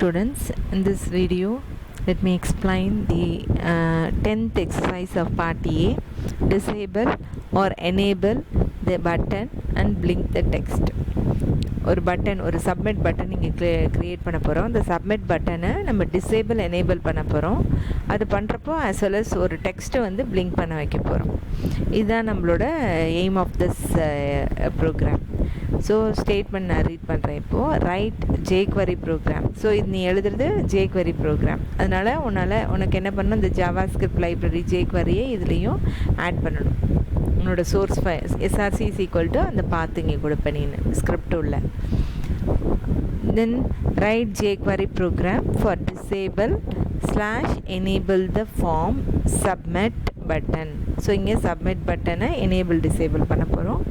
Students, in this video let me explain the 10th exercise of part A. Disable or enable the button and blink the text. ஒரு button, ஒரு submit button இங்கே create பண்ண போகிறோம். அந்த submit பட்டனை நம்ம disable enable பண்ண போகிறோம். அது பண்ணுறப்போ as well as ஒரு டெக்ஸ்ட்டை வந்து பிளிங்க் பண்ண வைக்க போகிறோம். இதுதான் நம்மளோட aim of this program. So statement நான் ரீட் பண்ணுறேன் இப்போது. Right jQuery program. ஸோ இது நீ எழுதுறது jQuery ப்ரோக்ராம். அதனால் உனக்கு என்ன பண்ணணும், இந்த ஜாவாஸ்கிரிப்ட் லைப்ரரி jQueryயை இதுலேயும் ஆட் பண்ணணும். உன்னோட source SRC is equal to அந்த பாத்து இங்கே கொடுப்பேன் நீ ஸ்கிரிப்ட் உள்ள. Then write jQuery program for disable/enable the form submit button. So இங்கே சப்மிட் பட்டனை எனேபிள் டிசேபிள் பண்ண போகிறோம்.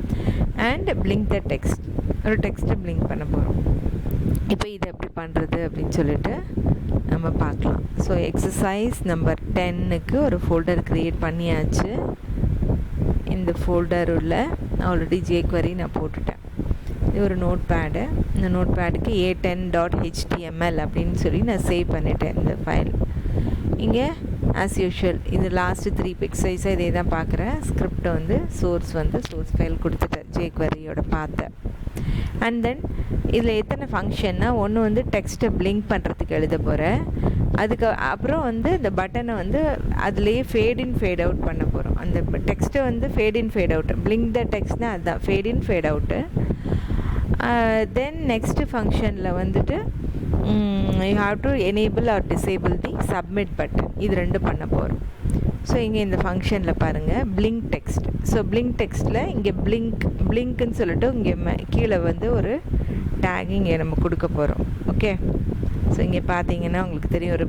அண்ட் blink the text, ஒரு டெக்ஸ்ட்டை blink பண்ண போகிறோம். இப்போ இது எப்படி பண்ணுறது அப்படின்னு சொல்லிட்டு நம்ம பார்க்கலாம். ஸோ எக்ஸசைஸ் நம்பர் 10க்கு ஒரு ஃபோல்டர் க்ரியேட் பண்ணியாச்சு. இந்த ஃபோல்டர் உள்ள ஆல்ரெடி jQuery நான் போட்டுட்டேன். இது ஒரு நோட் பேடு. இந்த நோட் பேடுக்கு a10.html அப்படின்னு சொல்லி நான் சேவ் பண்ணிட்டேன் இந்த ஃபைல். இங்கே ஆஸ் யூஷுவல் இது லாஸ்ட்டு 3 எக்ஸசைஸாக இதே தான் பார்க்குறேன். ஸ்கிரிப்டை வந்து சோர்ஸ் ஃபைல் கொடுத்துட்டேன் jQueryயோட பார்த்த. அண்ட் தென் இதில் எத்தனை ஃபங்க்ஷன்னா, ஒன்று வந்து டெக்ஸ்ட்டை பிளிங்க் பண்ணுறதுக்கு எழுத போகிறேன். அதுக்கு அப்புறம் வந்து இந்த பட்டனை வந்து அதுலேயே ஃபேட் இன் ஃபேட் அவுட் பண்ண போகிறோம். அந்த டெக்ஸ்ட்டை வந்து fade in fade out, blink the டெக்ஸ்ட்னால் அதுதான் fade in fade out. Then next ஃபங்க்ஷனில் வந்துட்டு you have to enable or disable the submit button. இது ரெண்டு பண்ண போகிறோம். ஸோ இங்கே இந்த ஃபங்க்ஷனில் பாருங்கள் பிளிங்க் டெக்ஸ்ட். ஸோ பிளிங்க் டெக்ஸ்ட்டில் இங்கே பிளிங்க்குன்னு சொல்லிட்டு இங்கே கீழே வந்து ஒரு டேக் இங்கே நம்ம கொடுக்க போகிறோம். ஓகே, ஸோ இங்கே பார்த்தீங்கன்னா உங்களுக்கு தெரியும், ஒரு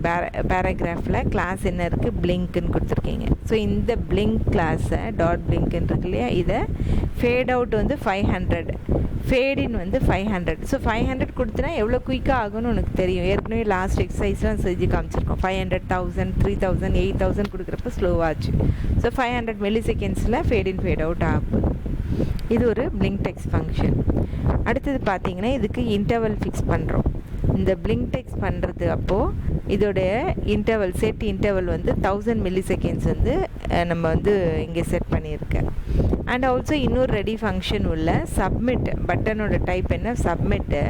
பேராகிராஃபில் கிளாஸ் என்ன இருக்குது, பிளிங்க்குன்னு கொடுத்துருக்கீங்க. ஸோ இந்த பிளிங்க் கிளாஸை டாட் பிளிங்க்குன்னு இருக்கு இல்லையா, இதை ஃபேட் அவுட் வந்து 500, ஃபேடின் வந்து 500. ஸோ 500 கொடுத்தனா எவ்வளோ குயிக்காக ஆகும்னு உனக்கு தெரியும். ஏற்கனவே லாஸ்ட் எக்ஸசைஸ்லாம் செஞ்சு காமிச்சிருக்கோம். 500, 1000, 3000, 8000 கொடுக்குறப்ப ஸ்லோவாச்சு. ஸோ 500 millisecondsல ஃபேடின் ஃபேட் அவுட் ஆகுது. இது ஒரு பிளிங்க் டெக்ஸ்ட் ஃபங்க்ஷன். அடுத்தது பார்த்தீங்கன்னா இதுக்கு இன்டர்வல் ஃபிக்ஸ் பண்ணுறோம். இந்த பிளிங்க் டெக்ஸ்ட் பண்ணுறது அப்போது இதோடைய இன்டர்வல் செட் இன்டர்வல் வந்து 1000 milliseconds வந்து நம்ம வந்து இங்கே செட் பண்ணியிருக்கேன். அண்ட் ஆல்சோ இன்னொரு ரெடி ஃபங்க்ஷன் உள்ள சப்மிட் பட்டனோட டைப் என்ன, சப்மிட்டு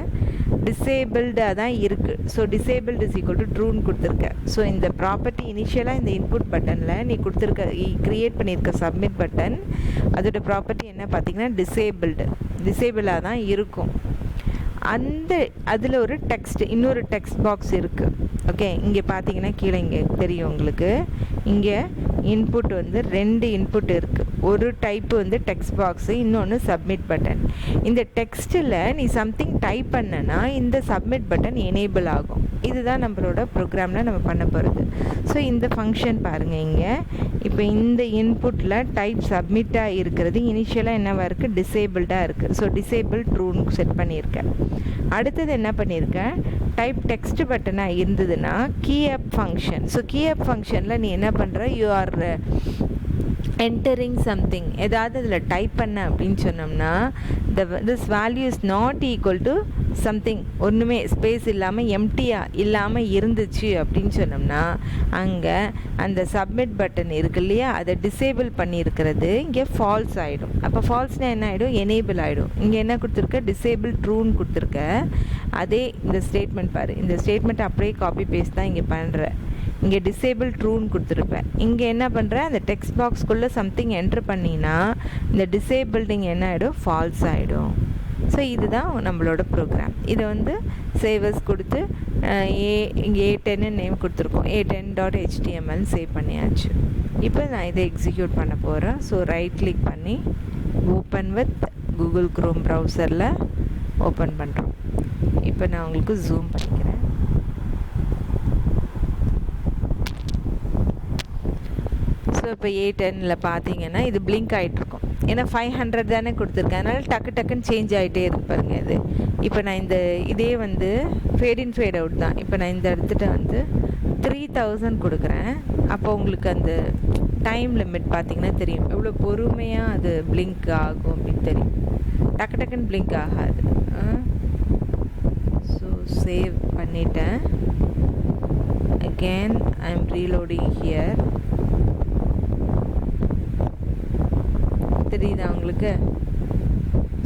டிசேபிள்டாக தான் இருக்குது. So disabled is equal to ட்ரூன்னு கொடுத்துருக்கேன். ஸோ இந்த ப்ராப்பர்ட்டி இனிஷியலாக இந்த இன்புட் பட்டனில் நீ க்ரியேட் பண்ணியிருக்க சப்மிட் பட்டன், அதோட ப்ராப்பர்ட்டி என்ன பார்த்தீங்கன்னா டிசேபிளாக தான் இருக்கும். அதில் ஒரு டெக்ஸ்ட், இன்னொரு டெக்ஸ்ட் பாக்ஸ் இருக்குது. ஓகே, இங்கே பார்த்தீங்கன்னா கீழே இங்கே தெரியும் உங்களுக்கு, இங்கே இன்புட் வந்து 2 இன்புட் இருக்குது. ஒரு டைப்பு வந்து டெக்ஸ்ட் பாக்ஸு, இன்னொன்று சப்மிட் பட்டன். இந்த டெக்ஸ்ட்டில் நீ சம்திங் டைப் பண்ணனா இந்த சப்மிட் பட்டன் எனேபிள் ஆகும். இதுதான் நம்மளோட ப்ரோக்ராமில் நம்ம பண்ண போகிறது. ஸோ இந்த ஃபங்க்ஷன் பாருங்கள் இங்கே. இப்போ இந்த இன்புட்டில் டைப் சப்மிட்டாக இருக்கிறது இனிஷியலாக என்னவாக இருக்குது, டிசேபிள்டாக இருக்குது. ஸோ டிசேபிள் ட்ரூன்னு செட் பண்ணியிருக்கேன். அடுத்தது என்ன பண்ணியிருக்கேன், டைப் டெக்ஸ்ட் பட்டனாக இருந்ததுன்னா key up function. So key up ஃபங்க்ஷனில் நீ என்ன பண்ணுற, யூ ஆர் என்டரிங் சம்திங், ஏதாவது அதில் டைப் பண்ண அப்படின்னு சொன்னோம்னா this value is not equal to something, ஒன்றுமே ஸ்பேஸ் இல்லாமல் எம்டியாக இல்லாமல் இருந்துச்சு அப்படின்னு சொன்னோம்னா அங்கே அந்த சப்மிட் பட்டன் இருக்கு இல்லையா, அதை டிசேபிள் பண்ணியிருக்கிறது இங்கே ஃபால்ஸ் ஆகிடும். அப்போ ஃபால்ஸ்னால் என்ன ஆகிடும், எனேபிள் ஆகிடும். இங்கே என்ன கொடுத்துருக்க, டிசேபிள் ட்ரூன்னு கொடுத்துருக்க. அதே இந்த ஸ்டேட்மெண்ட் பாரு, இந்த ஸ்டேட்மெண்ட் அப்படியே காப்பி பேஸ்ட் தான் இங்கே பண்ணுறேன். இங்கே டிசேபிள் ட்ரூன்னு கொடுத்துருப்பேன். இங்கே என்ன பண்ணுறேன், அந்த டெக்ஸ்ட் பாக்ஸ்க்குள்ளே சம்திங் என்ட்ரு பண்ணினா இந்த டிசேபிள்டிங் என்ன ஆகிடும், ஃபால்ஸ் ஆகிடும். ஸோ இதுதான் நம்மளோட ப்ரோக்ராம். இதை வந்து சேவர்ஸ் கொடுத்து இங்கே A10 நேம் கொடுத்துருக்கோம், a10.html சேவ் பண்ணியாச்சு. இப்போ நான் இதை எக்ஸிக்யூட் பண்ண போகிறேன். ஸோ ரைட் கிளிக் பண்ணி ஓப்பன் வித் கூகுள் க்ரோம் ப்ரௌசரில் ஓப்பன் பண்ணுறோம். இப்போ நான் உங்களுக்கு ஜூம் பண்ணிக்கிறேன். ஸோ இப்போ A10ல் பார்த்தீங்கன்னா இது பிளிங்க் ஆகிட்ருக்கும். ஏன்னா 500 தானே கொடுத்துருக்கேன், அதனால் டக்குன்னு சேஞ்ச் ஆகிட்டே இருக்கு பாருங்க இது. இப்போ நான் இதே வந்து ஃபேட் இன் ஃபேட் அவுட் தான். இப்போ நான் இந்த இடத்துல வந்து 3000 கொடுக்குறேன். அப்போ உங்களுக்கு அந்த டைம் லிமிட் பார்த்தீங்கன்னா தெரியும் எவ்வளோ பொறுமையாக அது பிளிங்க் ஆகும் அப்படின்னு தெரியும். டக்குன்னு பிளிங்க் ஆகாது. ஸோ சேவ் பண்ணிட்டேன். again I am reloading here. தெரியுதா உங்களுக்கு?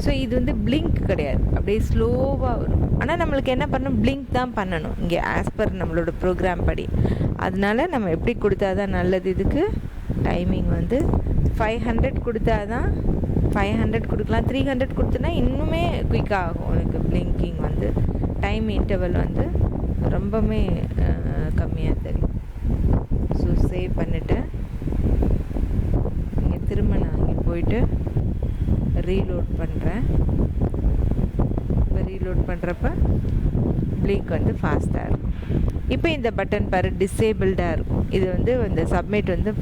ஸோ இது வந்து பிளிங்க் கிடையாது, அப்படியே ஸ்லோவாக வரும். ஆனால் நம்மளுக்கு என்ன பண்ணணும், பிளிங்க் தான் பண்ணணும் இங்கே ஆஸ் பர் நம்மளோட ப்ரோக்ராம் படி. அதனால நம்ம எப்படி கொடுத்தா தான் நல்லது. இதுக்கு டைமிங் வந்து 500 கொடுத்தா தான் 500 கொடுக்கலாம். 300 கொடுத்தனா இன்னுமே குயிக்காக ஆகும் எனக்கு. பிளிங்கிங் வந்து டைம் இன்டர்வல் வந்து ரொம்பவுமே கம்மியாக தெரியும். ஸோ சேவ் பண்ணிவிட்டேன். இங்கே திரும்ப நான் இங்கே போயிட்டு ரீலோட் பண்ணுறேன். இப்போ ரீலோட் பண்ணுறப்ப பிளிங்க் வந்து ஃபாஸ்ட்டாக இருக்கும். இப்போ இந்த பட்டன் பாரு டிசேபிள்டாக இருக்கும். இது வந்து இந்த சப்மிட் வந்து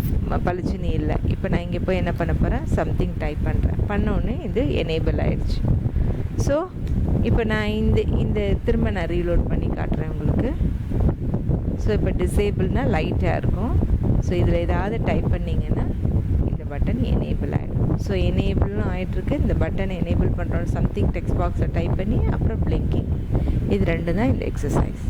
பளிச்சுன்னு இல்லை. இப்போ நான் இங்கே போய் என்ன பண்ண போகிறேன், சம்திங் டைப் பண்ணுறேன். பண்ணோன்னே இது எனேபிள் ஆகிடுச்சு. ஸோ இப்போ நான் இந்த திரும்ப நான் ரீலோட் பண்ணி காட்டுறேன் உங்களுக்கு. ஸோ இப்போ டிசேபிள்னால் லைட்டாக இருக்கும். ஸோ இதில் ஏதாவது டைப் பண்ணிங்கன்னா இந்த பட்டன் எனேபிள் ஆகிடும். ஸோ எனேபிளும் ஆகிட்டுருக்கு. இந்த பட்டனை எனேபிள் பண்ணுறோம், சம்திங் டெக்ஸ்ட் பாக்ஸை டைப் பண்ணி அப்புறம் பிளிங்கிங். இது ரெண்டு தான் இந்த எக்ஸசைஸ்.